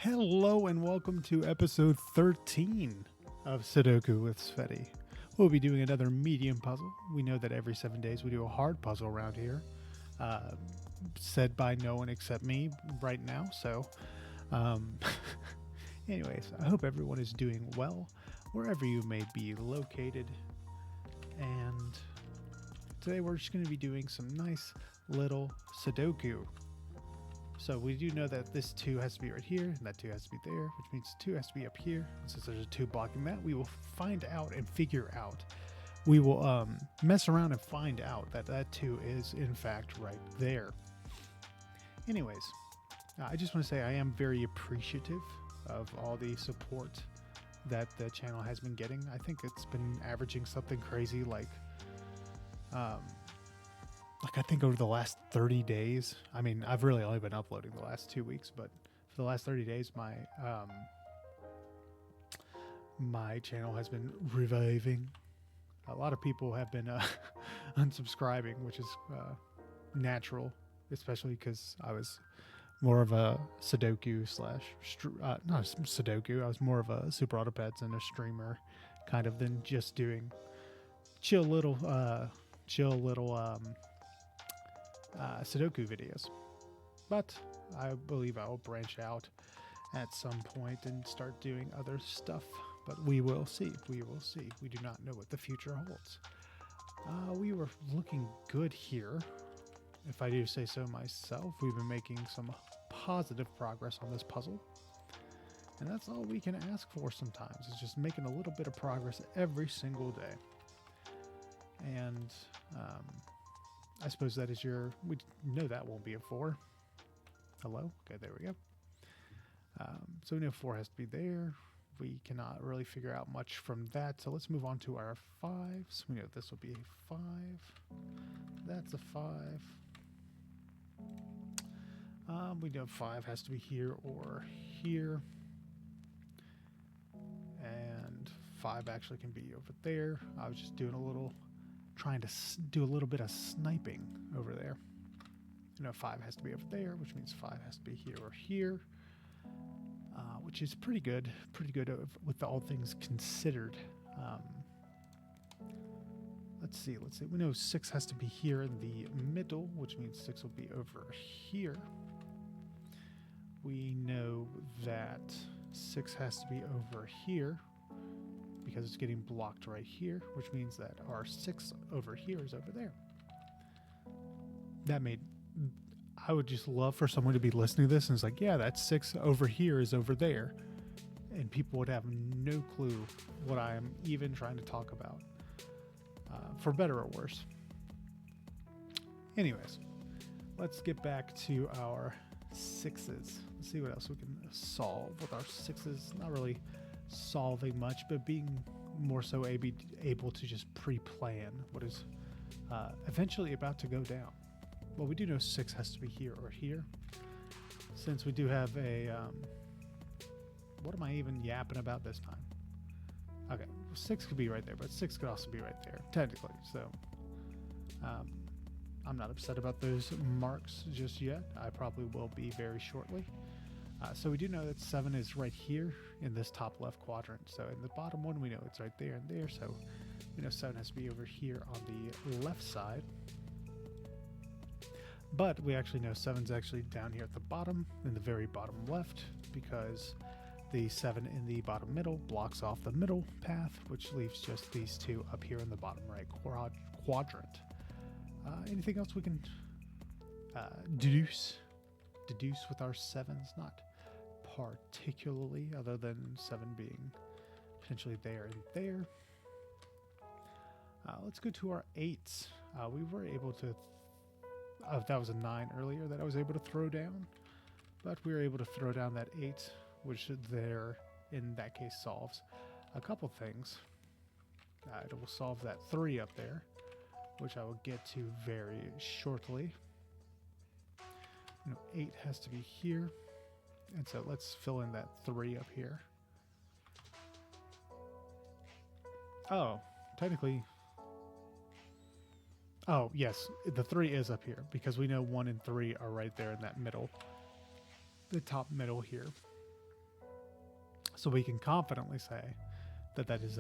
Hello and welcome to episode 13 of Sudoku with Tsvetii. We'll be doing another medium puzzle. We know that every 7 days we do a hard puzzle around here, said by no one except me right now. So, anyways, I hope everyone is doing well wherever you may be located. And today we're just going to be doing some nice little Sudoku. So we do know that this 2 has to be right here, and that 2 has to be there, which means 2 has to be up here. And since there's a 2 blocking that, we will find out and figure out. We will mess around and find out that that 2 is, in fact, right there. Anyways, I just want to say I am very appreciative of all the support that the channel has been getting. I think it's been averaging something crazy like I think over the last 30 days, I mean, I've really only been uploading the last 2 weeks, but for the last 30 days, my channel has been reviving. A lot of people have been unsubscribing, which is natural, especially because I was more of a Sudoku not Sudoku, I was more of a Super Autopets and a streamer kind of than just doing chill little Sudoku videos. But I believe I will branch out at some point and start doing other stuff. But we will see. We will see. We do not know what the future holds. We were looking good here, if I do say so myself. We've been making some positive progress on this puzzle. And that's all we can ask for sometimes, is just making a little bit of progress every single day. And I suppose that is we know that won't be a 4. Hello? Okay, there we go. So we know 4 has to be there. We cannot really figure out much from that. So let's move on to our 5s. We know this will be a 5. That's a 5. We know 5 has to be here or here. And 5 actually can be over there. I was just doing trying to do a little bit of sniping over there. 5 has to be over there, which means 5 has to be here or here, which is pretty good with all things considered. Let's see. We know 6 has to be here in the middle, which means 6 will be over here. We know that 6 has to be over here, because it's getting blocked right here, which means that our 6 over here is over there. I would just love for someone to be listening to this and it's like, yeah, that 6 over here is over there. And people would have no clue what I am even trying to talk about, for better or worse. Anyways, let's get back to our 6s. Let's see what else we can solve with our 6s. Not really solving much, but being more so able to just pre-plan what is eventually about to go down. Well, we do know 6 has to be here or here. Since we do have a... what am I even yapping about this time? Okay, 6 could be right there, but 6 could also be right there, technically. So, I'm not upset about those marks just yet. I probably will be very shortly. So we do know that 7 is right here in this top left quadrant. So in the bottom one, we know it's right there and there. So we know 7 has to be over here on the left side. But we actually know 7's actually down here at the bottom, in the very bottom left, because the 7 in the bottom middle blocks off the middle path, which leaves just these 2 up here in the bottom right quadrant. Anything else we can deduce with our 7s? Not particularly, other than 7 being potentially there and there. Let's go to our 8s. We were able to, that was a 9 earlier that I was able to throw down, but we were able to throw down that 8, which there in that case solves a couple things. It will solve that 3 up there, which I will get to very shortly. 8 has to be here, and so let's fill in that 3 up here. Oh, technically, oh yes, the 3 is up here because we know 1 and 3 are right there in that middle, the top middle here. So we can confidently say that that is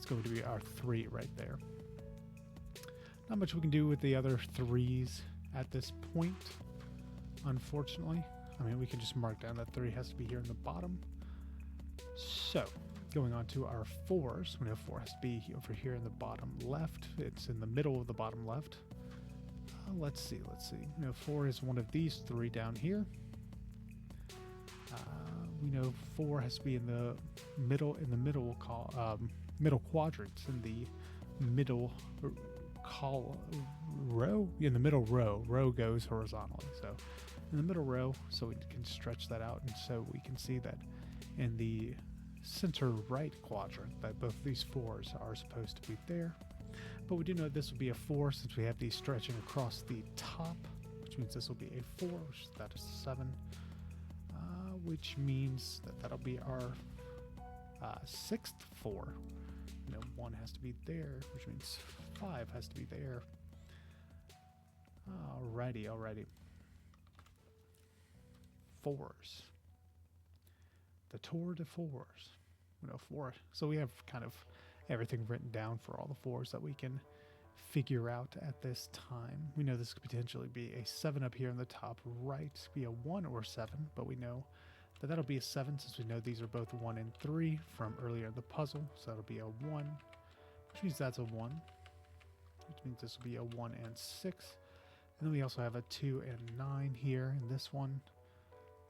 going to be our 3 right there. Not much we can do with the other 3s at this point, unfortunately. I mean, we can just mark down that 3 has to be here in the bottom. So, going on to our 4s, we know 4 has to be over here in the bottom left. It's in the middle of the bottom left. Let's see. We know 4 is one of these 3 down here. We know 4 has to be in the middle quadrants, in the middle row. In the middle row. Row goes horizontally, so in the middle row, so we can stretch that out, and so we can see that in the center right quadrant that both these 4s are supposed to be there. But we do know this will be a 4 since we have these stretching across the top, which means this will be a 4, which is that is 7, which means that that'll be our 6th 4. You know, 1 has to be there, which means 5 has to be there. Alrighty. 4s. The tour de 4s. You know, 4. So we have kind of everything written down for all the 4s that we can figure out at this time. We know this could potentially be a 7 up here in the top right, be a 1 or 7, but we know that that'll be a 7 since we know these are both 1 and 3 from earlier in the puzzle. So that'll be a 1, which means that's a 1, which means this will be a 1 and 6. And then we also have a 2 and 9 here in this one.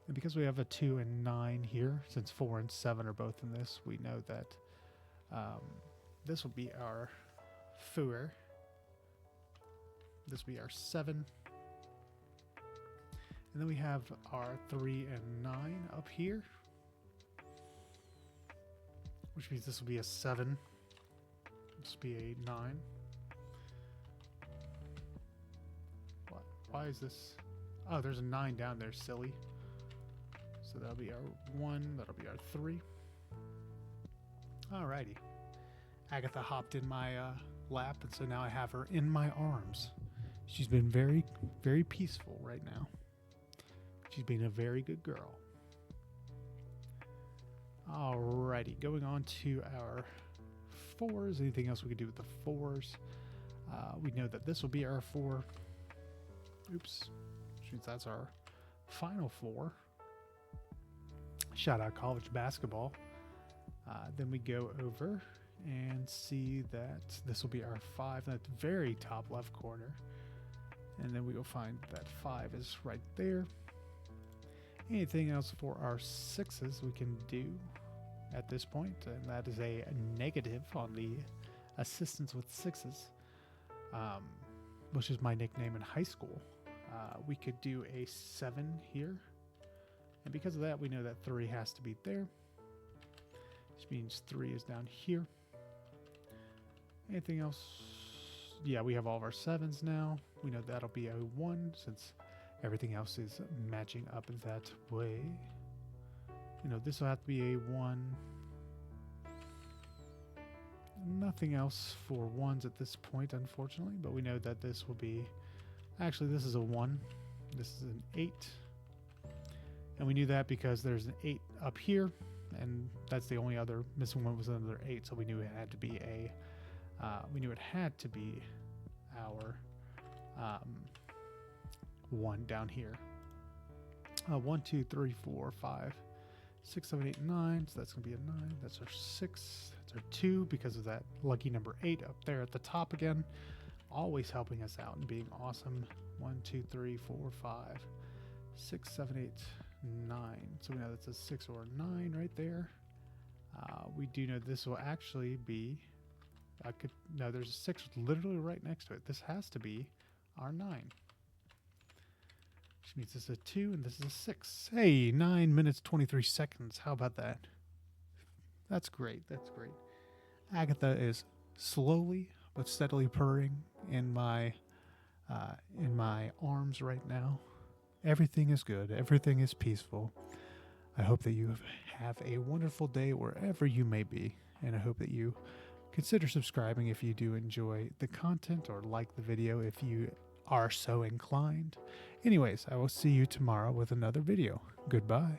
And because we have a 2 and 9 here, since 4 and 7 are both in this, we know that this will be our 4. This will be our 7. And then we have our 3 and 9 up here, which means this will be a 7. This will be a 9. What? Why is this? Oh, there's a 9 down there, silly. So that'll be our 1, that'll be our 3. Alrighty. Agatha hopped in my lap, and so now I have her in my arms. She's been very, very peaceful right now. She's been a very good girl. Alrighty, going on to our 4s. Anything else we could do with the 4s? We know that this will be our 4. Oops. Which means that's our final 4. Shout out college basketball. Then we go over and see that this will be our 5 at the very top left corner. And then we go find that 5 is right there. Anything else for our 6s we can do at this point, and that is a negative on the assistance with 6s, which is my nickname in high school. We could do a 7 here, and because of that we know that 3 has to be there, which means 3 is down here. Anything else? Yeah, we have all of our 7s now. We know that'll be a 1 since everything else is matching up that way. You know, this will have to be a 1. Nothing else for 1s at this point, unfortunately, but we know that this will be... Actually, this is a 1. This is an 8. And we knew that because there's an 8 up here, and that's the only other missing one was another 8, so we knew it had to be a... our 1 down here. 1, 2, 3, 4, 5, 6, 7, 8, 9. So that's going to be a 9. That's our 6. That's our 2 because of that lucky number 8 up there at the top again. Always helping us out and being awesome. 1, 2, 3, 4, 5, 6, 7, 8, 9. So we know that's a 6 or a 9 right there. We do know this will actually be... No, there's a 6 literally right next to it. This has to be our 9. Which means this is a 2 and this is a 6. Hey, 9 minutes, 23 seconds. How about that? That's great. That's great. Agatha is slowly but steadily purring in my arms right now. Everything is good. Everything is peaceful. I hope that you have a wonderful day wherever you may be. And I hope that you consider subscribing if you do enjoy the content, or like the video if you are so inclined. Anyways, I will see you tomorrow with another video. Goodbye.